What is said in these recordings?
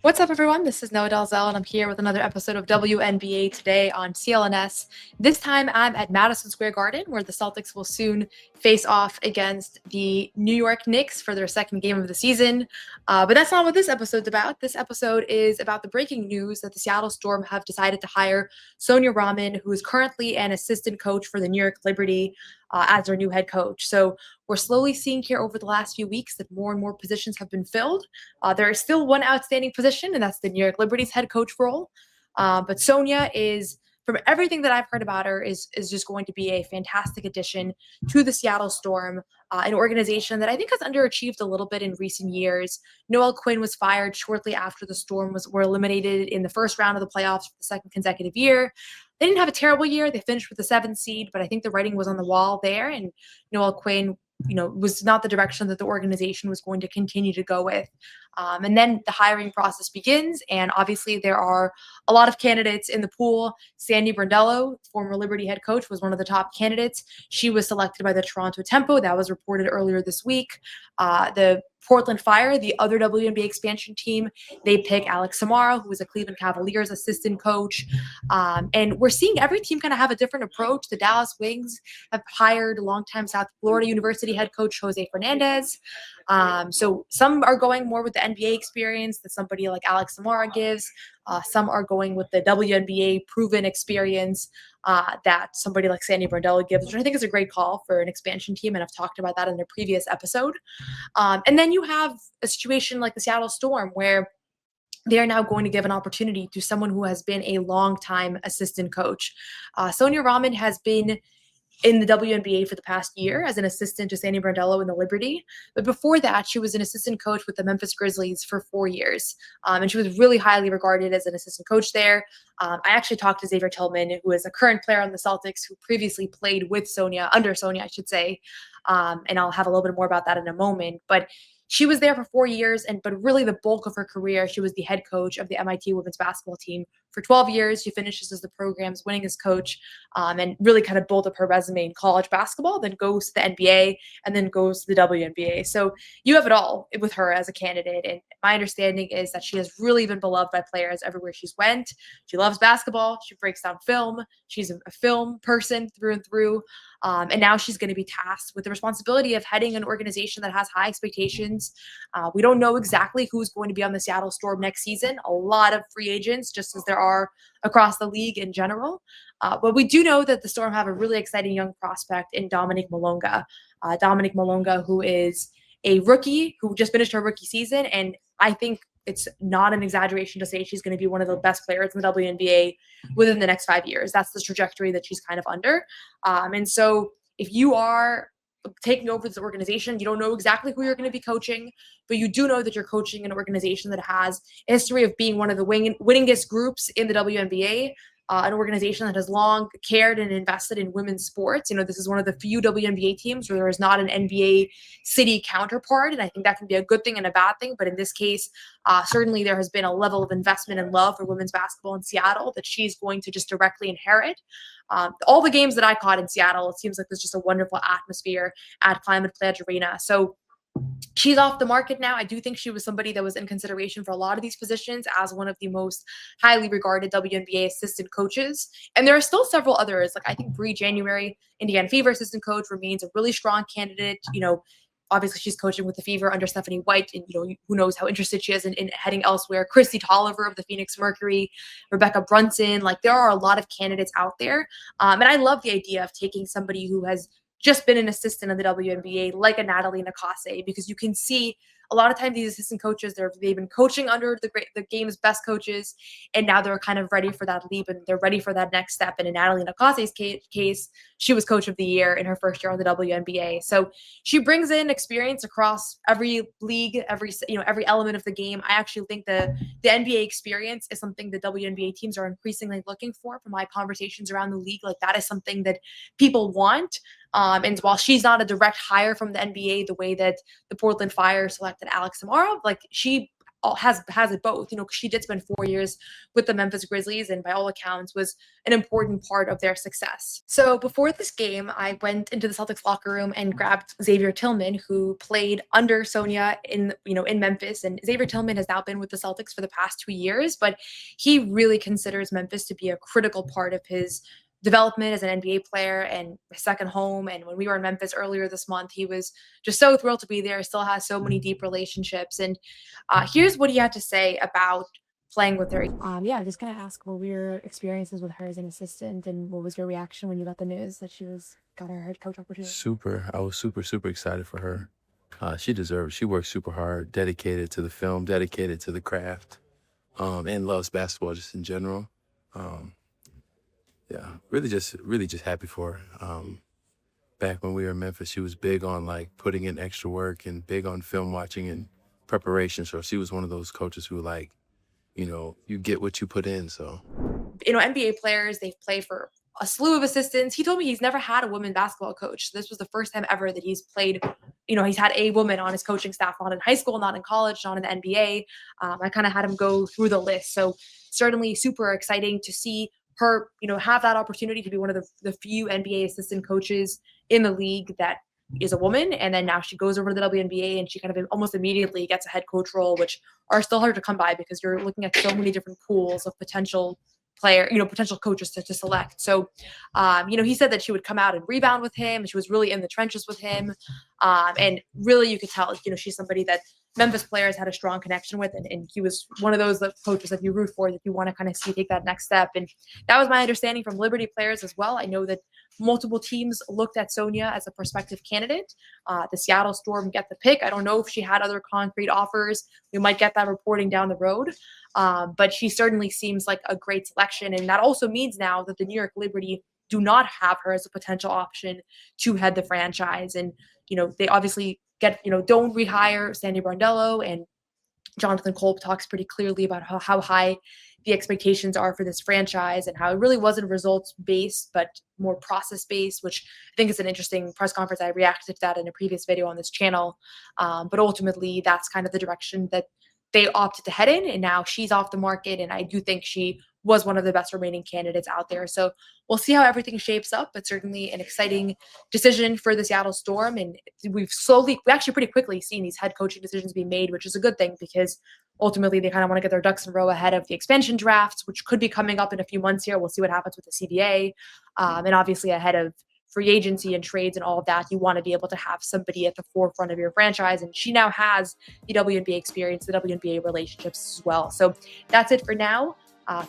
What's up, everyone? This is Noa Dalzell, and I'm here with another episode of WNBA Today on CLNS. This time, I'm at Madison Square Garden, where the Celtics will soon face off against the New York Knicks for their second game of the season. But that's not what this episode's about. This episode is about the breaking news that the Seattle Storm have decided to hire Sonia Raman, who is currently an assistant coach for the New York Liberty, as their new head coach. So we're slowly seeing here over the last few weeks that more and more positions have been filled. There is still one outstanding position, and that's the New York Liberty's head coach role. But Sonia is, from everything that I've heard about her, is just going to be a fantastic addition to the Seattle Storm, an organization that I think has underachieved a little bit in recent years. Noel Quinn was fired shortly after the Storm were eliminated in the first round of the playoffs for the second consecutive year. They didn't have a terrible year. They finished with the 7th seed, but I think the writing was on the wall there, and Noel Quinn was not the direction that the organization was going to continue to go with. And then the hiring process begins, and obviously there are a lot of candidates in the pool. Sandy Brondello, former Liberty head coach, was one of the top candidates. She was selected by the Toronto Tempo. That was reported earlier this week. The Portland Fire, the other WNBA expansion team, they pick Alex Samara, who is a Cleveland Cavaliers assistant coach. And we're seeing every team kind of have a different approach. The Dallas Wings have hired longtime South Florida University head coach Jose Fernandez. So some are going more with the NBA experience that somebody like Alex Samara gives. Some are going with the WNBA proven experience that somebody like Sandy Brondello gives, which I think is a great call for an expansion team. And I've talked about that in a previous episode. And then you have a situation like the Seattle Storm where they are now going to give an opportunity to someone who has been a long-time assistant coach. Sonia Raman has been in the WNBA for the past year as an assistant to Sandy Brondello in the Liberty. But before that, she was an assistant coach with the Memphis Grizzlies for 4 years. And she was really highly regarded as an assistant coach there. I actually talked to Xavier Tillman, who is a current player on the Celtics, who previously played with Sonia, under Sonia, I should say. And I'll have a little bit more about that in a moment. But she was there for 4 years, but really the bulk of her career, she was the head coach of the MIT women's basketball team for 12 years. She finishes as the program's winningest coach, and really kind of built up her resume in college basketball, then goes to the NBA, and then goes to the WNBA. So you have it all with her as a candidate. And my understanding is that she has really been beloved by players everywhere she's went. She loves basketball. She breaks down film. She's a film person through and through. And now she's going to be tasked with the responsibility of heading an organization that has high expectations. We don't know exactly who's going to be on the Seattle Storm next season. A lot of free agents, just as there are across the league in general. But we do know that the Storm have a really exciting young prospect in Dominic Malonga. Dominic Malonga, who is a rookie who just finished her rookie season. And I think it's not an exaggeration to say she's going to be one of the best players in the WNBA within the next 5 years. That's the trajectory that she's kind of under. And so if you are taking over this organization, you don't know exactly who you're going to be coaching, but you do know that you're coaching an organization that has a history of being one of the winningest groups in the WNBA. An organization that has long cared and invested in women's sports. This is one of the few WNBA teams where there is not an NBA city counterpart, and I think that can be a good thing and a bad thing. But in this case, certainly there has been a level of investment and love for women's basketball in Seattle that she's going to just directly inherit. All the games that I caught in Seattle, it seems like there's just a wonderful atmosphere at Climate Pledge Arena. So she's off the market now. I do think she was somebody that was in consideration for a lot of these positions as one of the most highly regarded WNBA assistant coaches. And there are still several others. Like I think Bree January, Indiana Fever assistant coach, remains a really strong candidate. Obviously she's coaching with the Fever under Stephanie White, and who knows how interested she is in heading elsewhere. Christy Tolliver of the Phoenix Mercury, Rebecca Brunson. Like there are a lot of candidates out there. And I love the idea of taking somebody who has just been an assistant in the WNBA, like a Natalie Nakase, because you can see a lot of times these assistant coaches, they've been coaching under the game's best coaches, and now they're kind of ready for that leap and they're ready for that next step. And in Natalie Nakase's case, she was coach of the year in her first year on the WNBA. So she brings in experience across every league, every element of the game. I actually think the NBA experience is something that WNBA teams are increasingly looking for. From my conversations around the league, like that is something that people want. And while she's not a direct hire from the NBA, the way that the Portland Fire selected Alex Samara, like she has it both. She did spend 4 years with the Memphis Grizzlies, and by all accounts was an important part of their success. So before this game, I went into the Celtics locker room and grabbed Xavier Tillman, who played under Sonia in Memphis. And Xavier Tillman has now been with the Celtics for the past 2 years, but he really considers Memphis to be a critical part of his development as an NBA player and his second home. And when we were in Memphis earlier this month, he was just so thrilled to be there. Still has so many deep relationships. And here's what he had to say about playing with her. Yeah, just gonna ask, what were your experiences with her as an assistant, and what was your reaction when you got the news that she got her head coach opportunity? I was super excited for her. She deserves. She works super hard, dedicated to the film, dedicated to the craft, and loves basketball just in general. Yeah, really just happy for her. Back when we were in Memphis, she was big on like putting in extra work and big on film watching and preparation. So she was one of those coaches who you get what you put in. So, NBA players, they've played for a slew of assistants. He told me he's never had a women basketball coach. So this was the first time ever that he's played, he's had a woman on his coaching staff, not in high school, not in college, not in the NBA. I kind of had him go through the list. So certainly super exciting to see her, have that opportunity to be one of the few NBA assistant coaches in the league that is a woman. And then now she goes over to the WNBA and she kind of almost immediately gets a head coach role, which are still hard to come by because you're looking at so many different pools of potential potential coaches to select. So, he said that she would come out and rebound with him. She was really in the trenches with him. And really you could tell, she's somebody that Memphis players had a strong connection with. And he was one of those coaches that you root for, that you want to kind of see take that next step. And that was my understanding from Liberty players as well. I know that multiple teams looked at Sonia as a prospective candidate. The Seattle Storm get the pick. I don't know if she had other concrete offers. We might get that reporting down the road. But she certainly seems like a great selection. And that also means now that the New York Liberty do not have her as a potential option to head the franchise. And, they obviously don't rehire Sandy Brondello, and Jonathan Kolb talks pretty clearly about how high the expectations are for this franchise and how it really wasn't results-based, but more process-based, which I think is an interesting press conference. I reacted to that in a previous video on this channel. But ultimately, that's kind of the direction that they opted to head in, and now she's off the market, and I do think she was one of the best remaining candidates out there. So we'll see how everything shapes up, but certainly an exciting decision for the Seattle Storm. And we actually pretty quickly seen these head coaching decisions being made, which is a good thing because ultimately they kind of want to get their ducks in a row ahead of the expansion drafts, which could be coming up in a few months here. We'll see what happens with the CBA. And obviously ahead of free agency and trades and all of that, you want to be able to have somebody at the forefront of your franchise. And she now has the WNBA experience, the WNBA relationships as well. So that's it for now.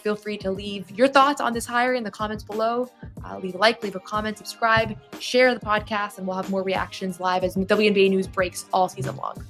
Feel free to leave your thoughts on this hire in the comments below. Leave a like, leave a comment, subscribe, share the podcast, and we'll have more reactions live as WNBA news breaks all season long.